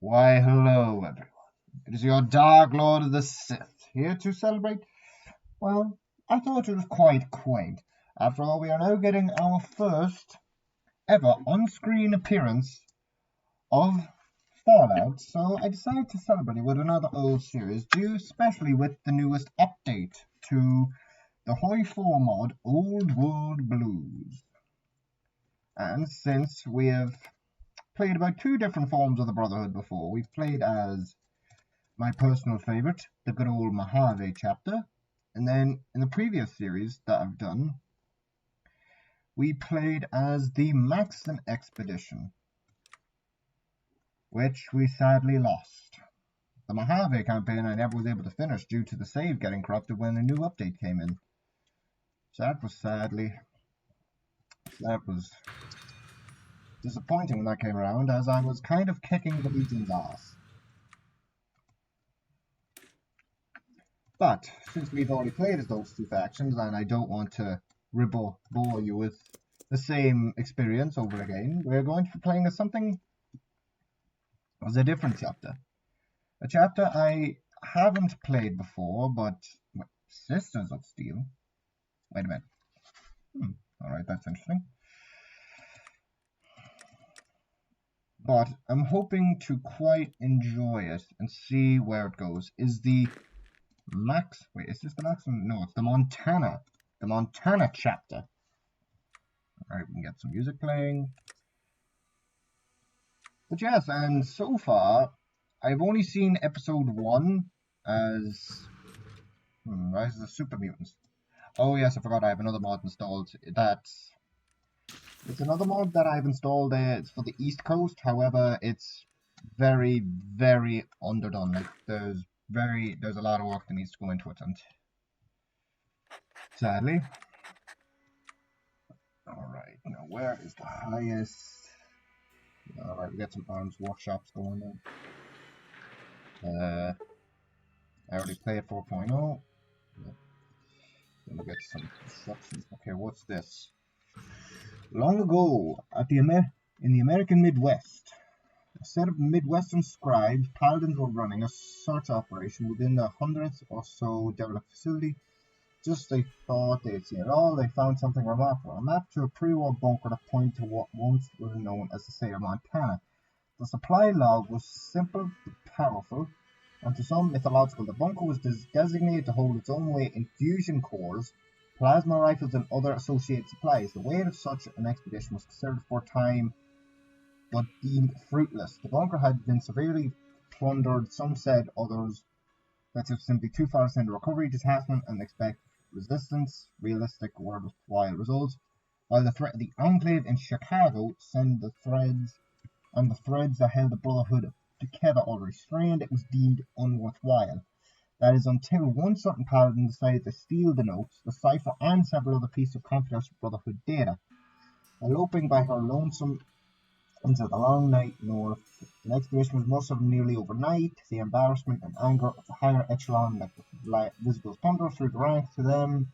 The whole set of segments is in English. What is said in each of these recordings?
Why, hello, everyone. It is your Dark Lord of the Sith, here to celebrate. Well, I thought it was quite quaint. After all, we are now getting our first ever on-screen appearance of Fallout, so I decided to celebrate it with another old series, due especially with the newest update to the Hoi4 mod, Old World Blues. And since we have played about two different forms of the Brotherhood before, we've played as my personal favourite, the good old Mojave chapter. And then in the previous series that I've done, we played as the Maxon Expedition, which we sadly lost. The Mojave campaign I never was able to finish due to the save getting corrupted when a new update came in. So that was disappointing when that came around, as I was kind of kicking the Legion's ass. But since we've already played as those two factions, and I don't want to bore you with the same experience over again, we're going to be playing as something as a different chapter. A chapter I haven't played before, but Sisters of Steel. Wait a minute. Alright, that's interesting. But I'm hoping to quite enjoy it and see where it goes. Is this the Maxon? No, it's the Montana. The Montana chapter. Alright, we can get some music playing. But yes, and so far, I've only seen episode 1 as Rise of the Super Mutants. Oh yes, I forgot I have another mod installed. It's another mod that I've installed. It's for the East Coast. However, it's very, very underdone. Like there's a lot of work that needs to go into it, and sadly. Alright, now where is the highest? Alright, we got some arms workshops going on. I already played 4.0. Then we get some construction. Okay, what's this? Long ago, in the American Midwest, a set of Midwestern scribes, paladins, were running a search operation within the hundreds or so developed facility. Just they thought they'd seen it all, they found something remarkable. A map to a pre-war bunker that pointed to what once was known as the state of Montana. The supply log was simple but powerful, and to some mythological. The bunker was designated to hold its own weight in fusion cores, plasma rifles, and other associated supplies. The weight of such an expedition was considered for a time, but deemed fruitless. The bunker had been severely plundered. Some said, others that it was simply too far to send a recovery detachment and expect resistance. Realistic worthwhile results. While the threat of the Enclave in Chicago sent the threads that held the Brotherhood together already strained, it was deemed unworthwhile. That is until one certain paladin decided to steal the notes, the cipher, and several other pieces of confidential Brotherhood data. Eloping by her lonesome into the long night north, the expedition was mustered nearly overnight. The embarrassment and anger of the higher echelon like visible thunder through the ranks to them.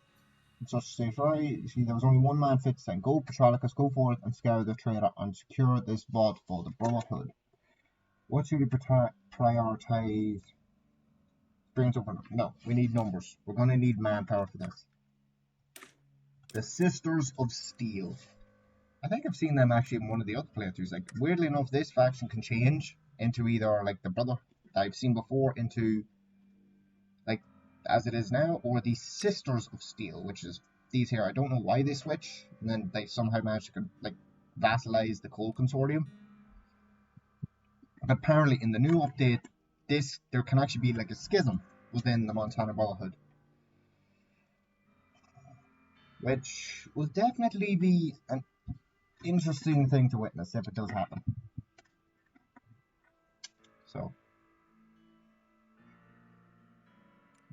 In such state, there was only one man fit to send. Go, Patrolicus, go forth and scour the trader and secure this vault for the Brotherhood. What should we prioritize? Experience over? No, we need numbers. We're going to need manpower for this. The Sisters of Steel. I think I've seen them actually in one of the other playthroughs. Like, weirdly enough, this faction can change into either like the brother I've seen before into like as it is now, or the Sisters of Steel, which is these here. I don't know why they switch, and then they somehow manage to like vassalize the Cold Consortium. But apparently, in the new update, there can actually be like a schism within the Montana Brotherhood, which will definitely be an interesting thing to witness if it does happen. So,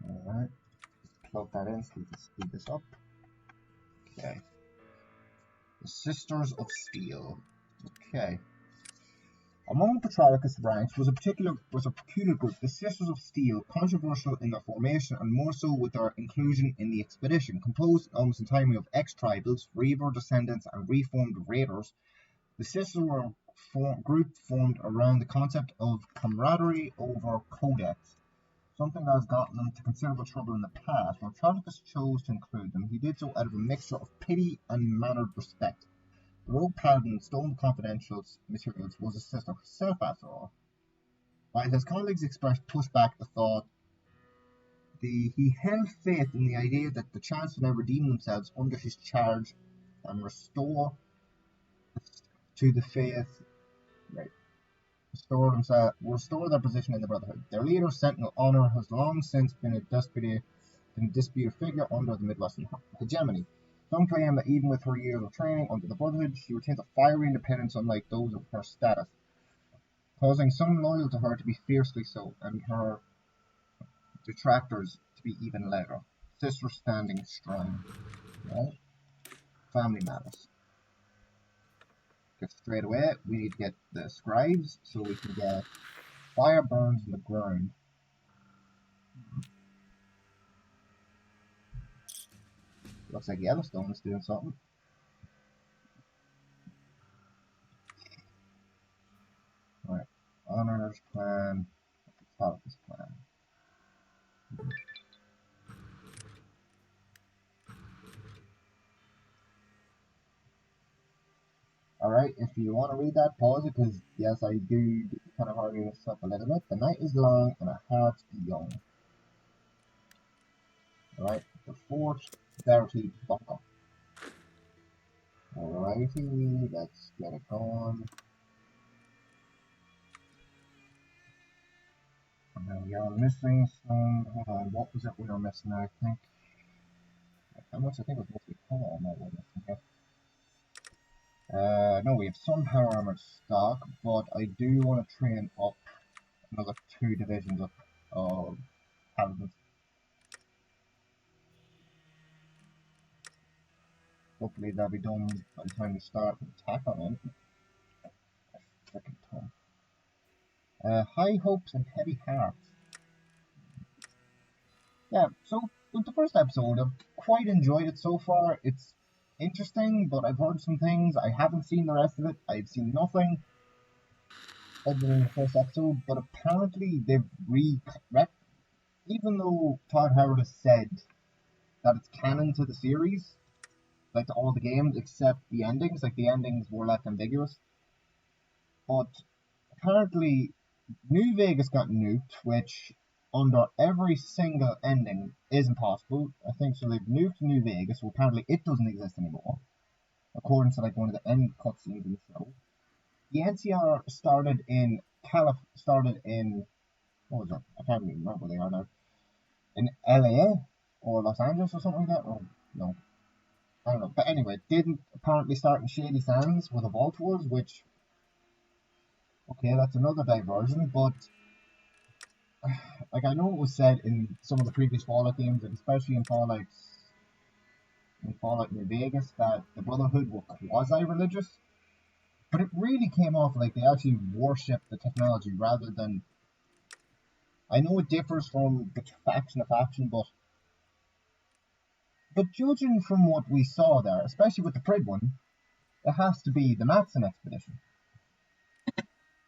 alright, plug that in so we can speed this up. Okay, the Sisters of Steel. Okay. Among Patrolicus' ranks was a peculiar group, the Sisters of Steel, controversial in their formation and more so with their inclusion in the expedition. Composed almost entirely of ex-tribals, Reaver descendants, and reformed raiders, the Sisters were group formed around the concept of camaraderie over codex, something that has gotten them into considerable trouble in the past. When Trolicus chose to include them, he did so out of a mixture of pity and mannered respect. The rogue paladin stolen the confidential materials was his sister herself, after all. While his colleagues expressed pushback at the thought, he held faith in the idea that the chance to now redeem themselves under his charge and restore to the faith, right, restore their position in the Brotherhood. Their leader, Sentinel Honor, has long since been a disputed figure under the Midwestern hegemony. Some claim that even with her years of training under the Brotherhood, she retains a fiery independence unlike those of her status, causing some loyal to her to be fiercely so, and her detractors to be even louder. Sisters standing strong. Right? Family matters. Get straight away, we need to get the scribes so we can get fire burns in the ground. Looks like Yellowstone's doing something. Right. Honor's plan. Top this plan. Alright, if you want to read that, pause it, because yes, I do kind of argue this up a little bit. The night is long and our hearts young. Alright, the fourth Verity Buckle. Alrighty, let's get it going. And then we are missing some. Hold on, what was it we were missing? I think. How much? I think it was mostly power armor we're missing here. No, we have some power armored stock, but I do want to train up another 2 divisions of paladins. Hopefully that'll be done by the time we start an attack on them. Freaking tongue. High hopes and heavy hearts. Yeah, so with the first episode, I've quite enjoyed it so far. It's interesting, but I've heard some things. I haven't seen the rest of it. I've seen nothing other than the first episode, but apparently they've even though Todd Howard has said that it's canon to the series, like to all the games except the endings, like the endings were left ambiguous. But apparently New Vegas got nuked, which under every single ending is impossible. I think so they've nuked New Vegas, so apparently it doesn't exist anymore, according to like one of the end cutscenes in the show. The NCR started in what was it? I can't even remember where they are now. In LA or Los Angeles or something like that? Or no. I don't know. But anyway, it didn't apparently start in Shady Sands where the vault was, which okay, that's another diversion, but like I know it was said in some of the previous Fallout games, and especially in Fallout New Vegas, that the Brotherhood were quasi-religious, but it really came off like they actually worshipped the technology rather than. I know it differs from faction to faction, but judging from what we saw there, especially with the Prid one, it has to be the Matson expedition.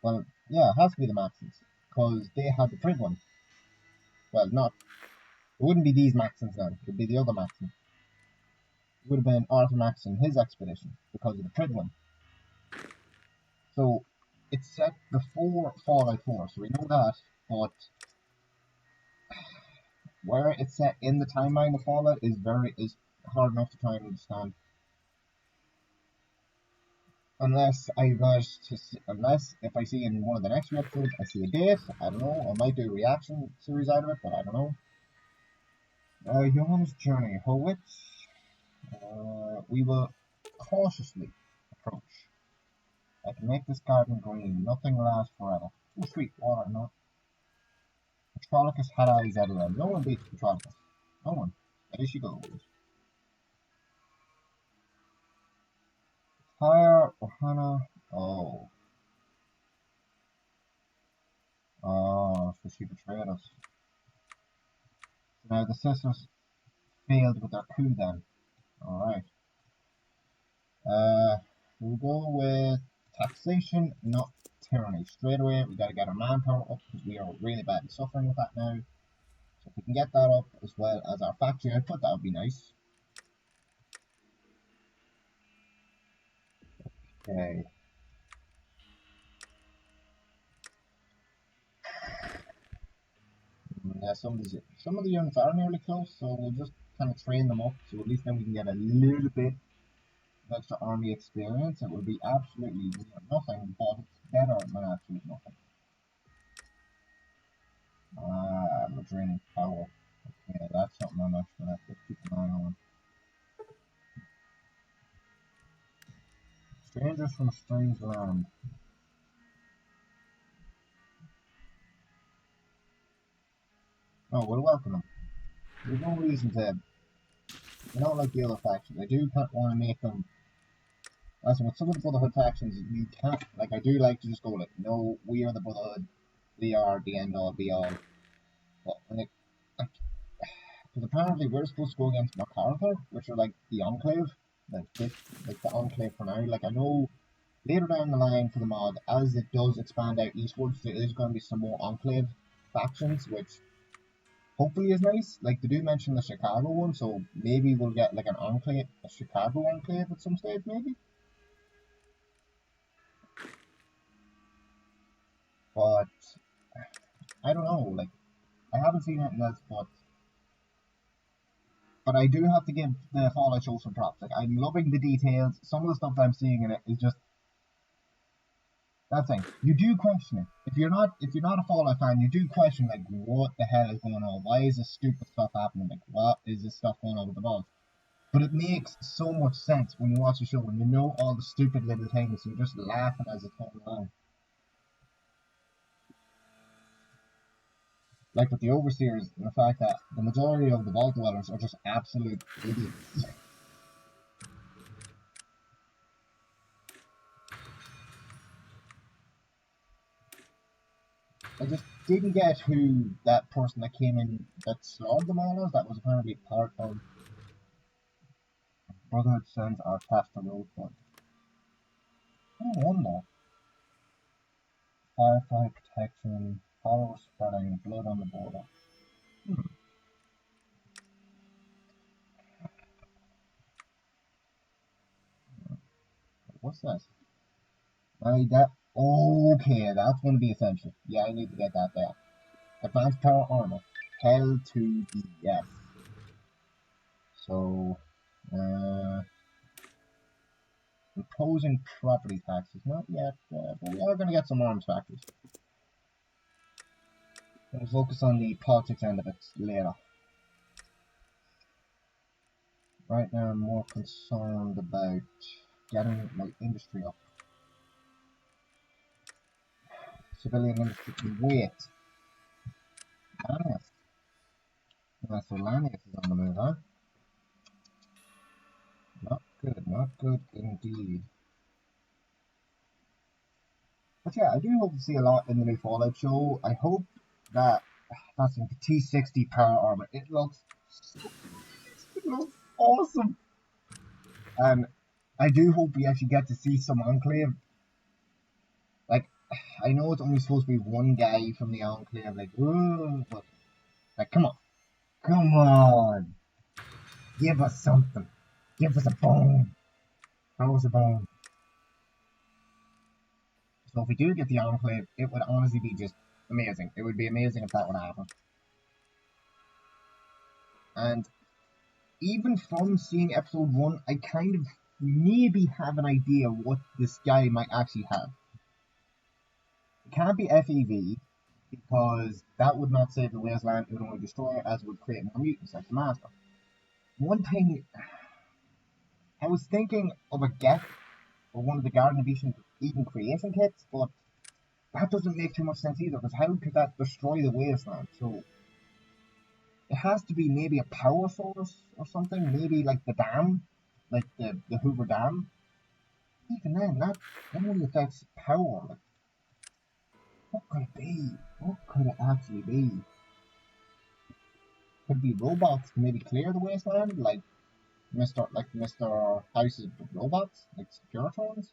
Well, yeah, it has to be the Matsons, because they had the Prid one. Well, not. It wouldn't be these Maxons then. It would be the other Maxon. It would have been Arthur Maxon, his expedition, because of the Prid one. So, it's set before Fallout 4, so we know that, but where it's set in the timeline of Fallout is hard enough to try and understand. Unless if I see in one of the next few episodes, I see a date, I don't know, I might do a reaction series out of it, but I don't know. Johan's journey, Hoi4. We will cautiously approach. I can make this garden green, nothing lasts forever. Oh, sweet water, no. Trolicus had eyes everywhere. No one beats Trolicus. No one. There she goes. Hire Ohana. Oh. Oh, so she betrayed us. So now the sisters failed with their coup then. Alright. We'll go with taxation, not tyranny. Straight away, we gotta get our manpower up because we are really badly suffering with that now. So if we can get that up as well as our factory output, that would be nice. Okay. Yeah, some of the units are nearly close, so we'll just kind of train them up. So at least then we can get a little bit of extra army experience. It will be absolutely nothing, but it's better than absolute nothing. We're draining power. Yeah, that's something I'm actually gonna have to keep an eye on. Strangers from a strange land. Oh, we'll welcome them. There's no reason to. You know, like the other factions. I do kind of want to make them. As with some of the Brotherhood factions, you can't. Like, I do like to just go like, no, we are the Brotherhood. We are the end all be all. But when it, like, because apparently we're supposed to go against MacArthur, which are like the Enclave, like this, like the Enclave for now. Like I know later down the line for the mod, as it does expand out eastwards, there is going to be some more Enclave factions, which hopefully is nice. Like they do mention the Chicago one, so maybe we'll get like an Enclave, a Chicago Enclave at some stage, maybe. But I don't know. Like I haven't seen anything else, but I do have to give the Fallout show some props. Like I'm loving the details. Some of the stuff that I'm seeing in it is just that thing. You do question it. If you're not a Fallout fan, you do question like what the hell is going on? Why is this stupid stuff happening? Like what is this stuff going on with the vault? But it makes so much sense when you watch the show, when you know all the stupid little things, you're just laughing as it's going along. Like with the Overseers, and the fact that the majority of the vault dwellers are just absolute idiots. I just didn't get who that person that came in that slaughtered them all was. That was apparently part of Brotherhood sends our past the road point. I wonder. Firefly protection, power spreading, blood on the border. Hmm. What's this? That. Okay, that's going to be essential. Yeah, I need to get that there. Advanced power armor. Hell to the yes. So, imposing property taxes. Not yet, but we are going to get some arms factories. We'll focus on the politics end of it later. Right now, I'm more concerned about getting my industry up. Civilian industry can wait. Lanius. So Lanius is on the move, huh? Not good indeed. But yeah, I do hope to see a lot in the new Fallout show. I hope that that's in the T60 power armor. It looks awesome. And I do hope we actually get to see some Enclave. Like, I know it's only supposed to be one guy from the Enclave, like, but like, come on, give us something, give us a bone, throw us a bone. So if we do get the Enclave, it would honestly be just amazing. It would be amazing if that would happen. And even from seeing episode 1, I kind of maybe have an idea what this guy might actually have. It can't be FEV, because that would not save the wasteland, it would only destroy it, as would create more mutants like the Master. One thing, I was thinking of a Geth, or one of the Garden of Eden creation kits, but that doesn't make too much sense either, because how could that destroy the wasteland? So it has to be maybe a power source or something, maybe like the dam, like the Hoover Dam. Even then, that only affects power. Like, what could it be? What could it actually be? Could it be robots to maybe clear the wasteland, like Mr. House's robots, like Securitrons?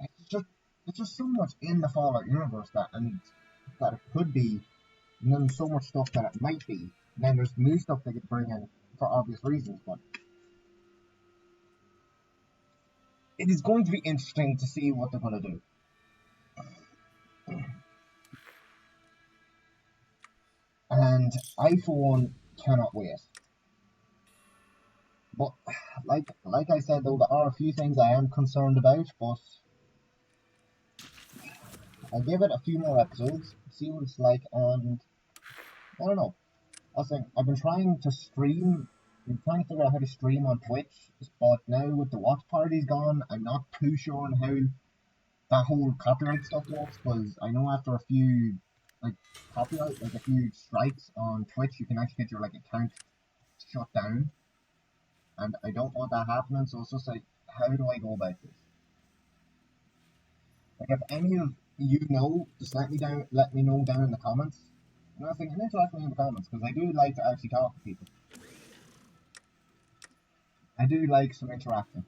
it's just it's just so much in the Fallout universe that it could be, and then so much stuff that it might be. And then there's new stuff they could bring in for obvious reasons, but it is going to be interesting to see what they're going to do. And I, for one, cannot wait. But like I said, though, there are a few things I am concerned about. But I'll give it a few more episodes, see what it's like, and I don't know. I think I've been trying to stream. I'm trying to figure out how to stream on Twitch, but now with the watch parties gone, I'm not too sure on how that whole copyright stuff works. Because I know after a few like a few strikes on Twitch, you can actually get your like account shut down, and I don't want that happening. So it's just like, how do I go about this? Like, if any of you know, just let me know down in the comments. And I think interact with me in the comments because I do like to actually talk to people. I do like some interaction.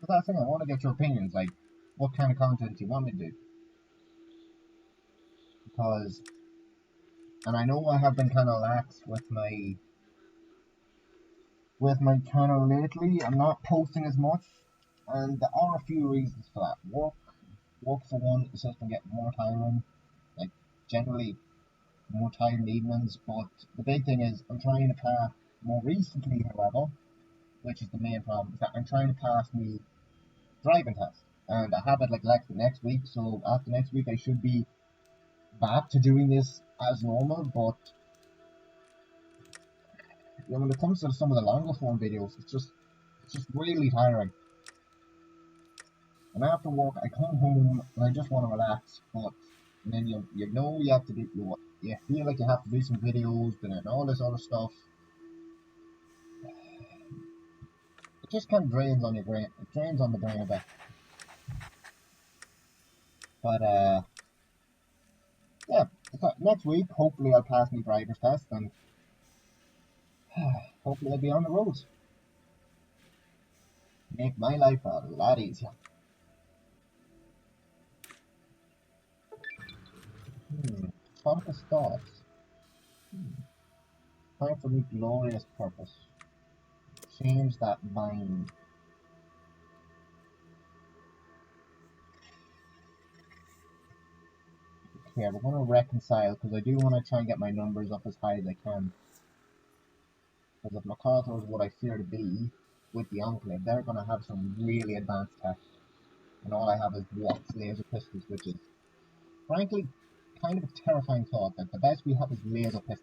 But that's the thing, I want to get your opinions, like what kind of content you want me to do. Because, and I know I have been kind of lax with my channel lately. I'm not posting as much, and there are a few reasons for that. Work for one, it's just been getting more time in, like generally more time in evenings. But the big thing is, I'm trying to pass more recently, however, which is the main problem, is that I'm trying to pass me driving test, and I have it like next week. So after next week, I should be back to doing this as normal. But you know, when it comes to some of the longer form videos, it's just really tiring. And after work, I come home and I just want to relax. But and then you know you have to do you feel like you have to do some videos and then all this other stuff. It just kind of drains on your brain. It drains on the brain a bit. But yeah. Next week, hopefully I'll pass my driver's test and hopefully I'll be on the roads. Make my life a lot easier. Compass thoughts. Time for new glorious purpose. Change that mind. Okay, we're going to reconcile because I do want to try and get my numbers up as high as I can. Because if MacArthur is what I fear to be with the Enclave, they're going to have some really advanced tech. And all I have is Watt's laser pistols, which is, frankly, kind of a terrifying thought that the best we have is laser pistols.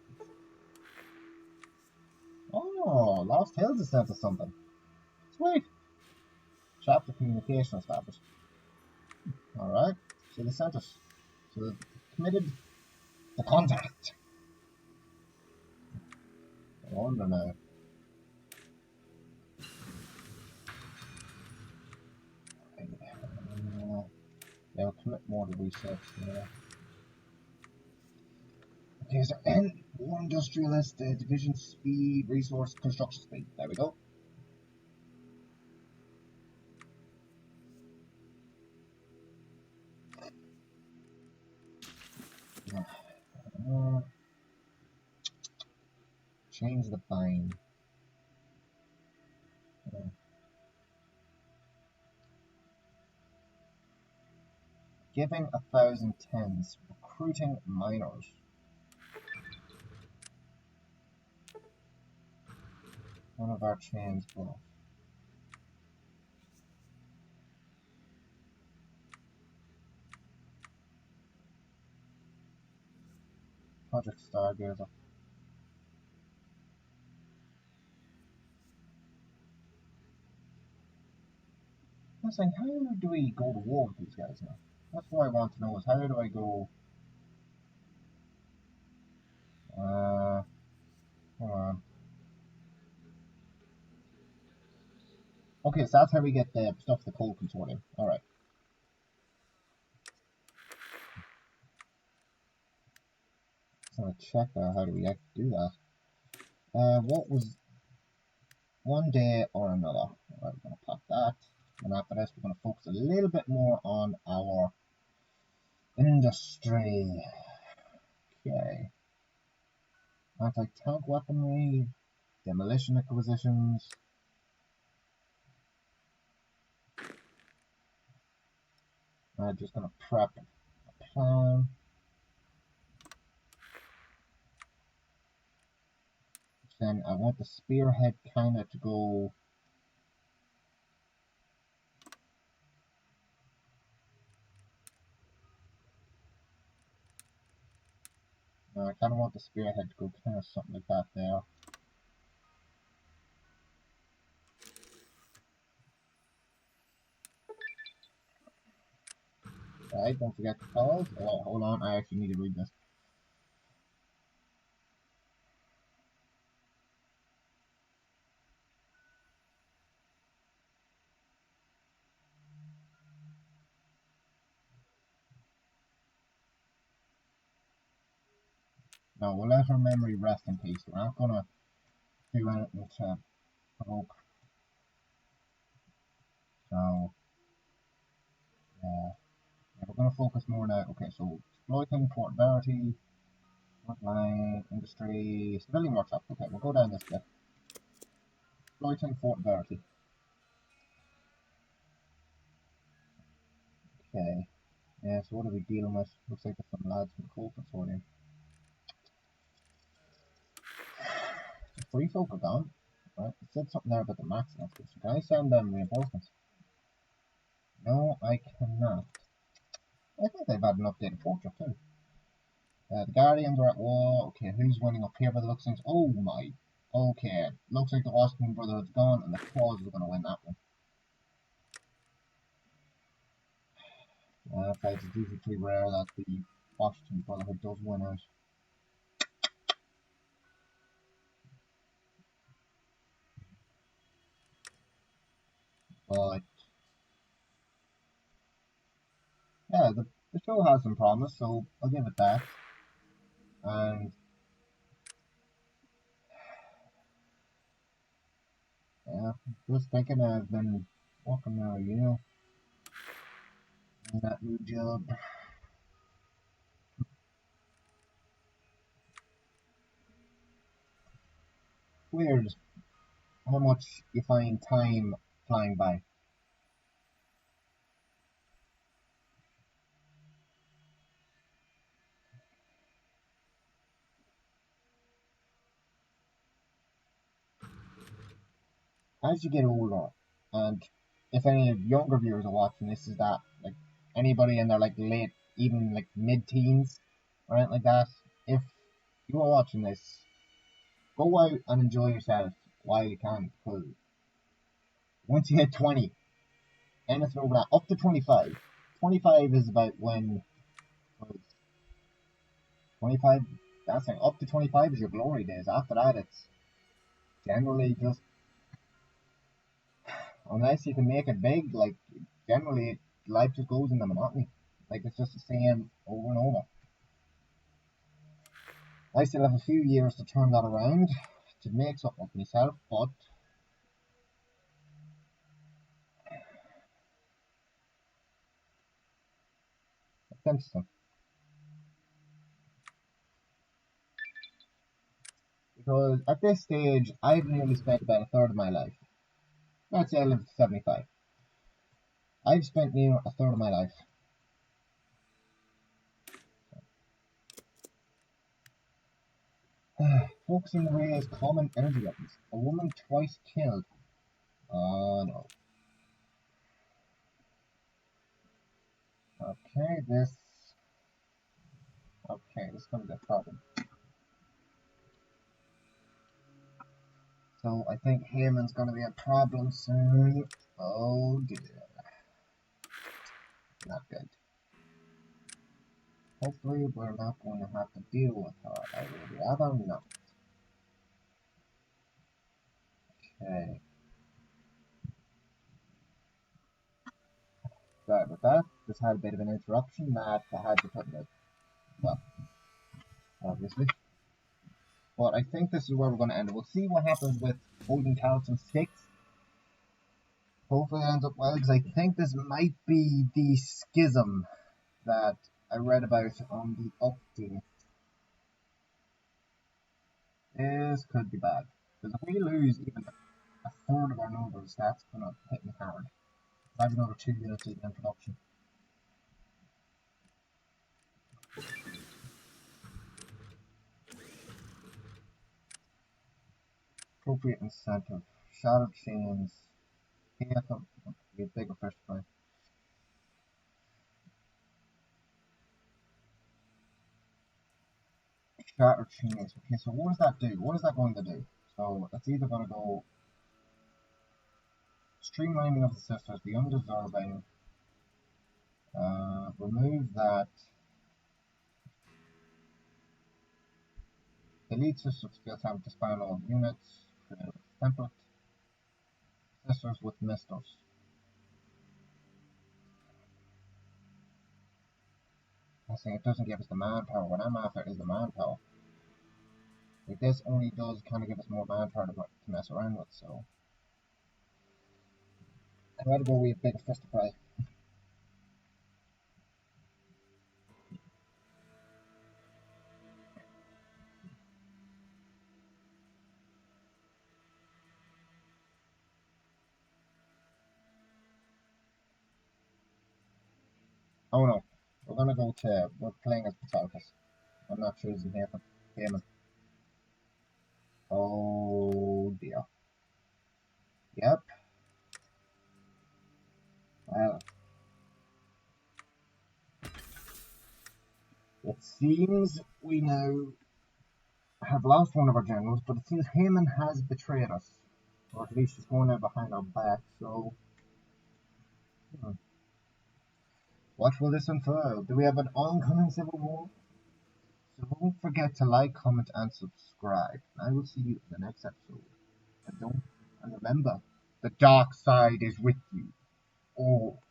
Oh, Lost Hills is sent us something. Sweet. Chapter communication established. Alright, so they sent us. So they've committed the contact. I wonder now. They'll commit more to research. Yeah. Okay, so N4 industrialist, division speed, resource, construction speed. There we go. Change the bind. Giving 1,000 tens. Recruiting miners. One of our chains off. Project Stargazer. I'm saying, how do we go to war with these guys now? That's what I want to know is how do I go... Hold on. Okay, so that's how we get the stuff the cold consortium. Alright. So I'm gonna check how do we actually do that. What was one day or another? Alright, we're gonna pop that. And after this, we're going to focus a little bit more on our industry. Okay. Anti-tank weaponry, demolition acquisitions. I'm just going to prep a plan. Then I want the spearhead kind of to go. I kind of want the spearhead to go kind of something like that there. Right, don't forget the calls. Hold on, I actually need to read this. No, we'll let her memory rest in peace. We're not gonna do anything to provoke. So, yeah, we're gonna focus more now. Okay, so exploiting portability, frontline, industry, civilian workshop. Okay, we'll go down this bit. Exploiting portability. Okay, yeah, so what are we dealing with? Looks like there's some lads from the coal consortium. So free folk are gone. Right, it said something there about the max. That's good. So can I send them reinforcements? No, I cannot. I think they've had an updated portrait too. The Guardians are at war. Okay, who's winning up here by the looks of things? Oh my. Okay, looks like the Washington Brotherhood's gone and the Claws are going to win that one. Fights it's usually pretty rare that the Washington Brotherhood does win out. But yeah, the show has some promise, so I'll give it that. And yeah, just thinking I've been working now, you know, in that new job. Weird how much you find time flying by. As you get older, and if any younger viewers are watching this, is that like anybody in their like late, even like mid-teens, or anything like that, if you are watching this, go out and enjoy yourself while you can, because once you hit 20, anything over that, up to 25, 25 is about when, 25, that's like up to 25 is your glory days. After that, it's generally just, unless you can make it big, like generally life just goes into monotony. Like it's just the same over and over. I still have a few years to turn that around to make something of myself, but it's interesting. Because at this stage, I've nearly spent about a third of my life. Let's say I live to 75. I've spent near a third of my life. Focusing the raise common energy weapons. A woman twice killed. Oh no. Okay, this. Okay, this is gonna be a problem. So I think Haman's gonna be a problem soon. Oh dear. Not good. Hopefully we're not going to have to deal with her. I would rather not. Okay. Sorry about that. Just had a bit of an interruption that I had to put in it. Well, obviously. But I think this is where we're going to end. We'll see what happens with holding counts and sticks. Hopefully it ends up well, because I think this might be the schism that I read about on the update. This could be bad. Because if we lose even a third of our numbers, that's going to hit me hard. I have another 2 units even in production. Appropriate incentive. Shattered chains. PF be a bigger fish fry. Shattered chains. Okay, so what does that do? What is that going to do? So it's either going to go streamlining of the sisters, the undeserving, remove that, delete sister skill time to span all units, create a template, sisters with misters. I say it doesn't give us the manpower. What I'm after is the manpower. Like this only does kind of give us more manpower to mess around with, so I'd rather go with a bigger fist to fry. Oh no, we're playing as Patalcus. I'm not choosing Haman. Oh dear. Yep. Well, it seems we now have lost one of our generals, but it seems Haman has betrayed us. Or at least he's going out behind our back, so... What will this unfurl? Do we have an oncoming civil war? So don't forget to like, comment, and subscribe. I will see you in the next episode. And remember, the dark side is with you. All.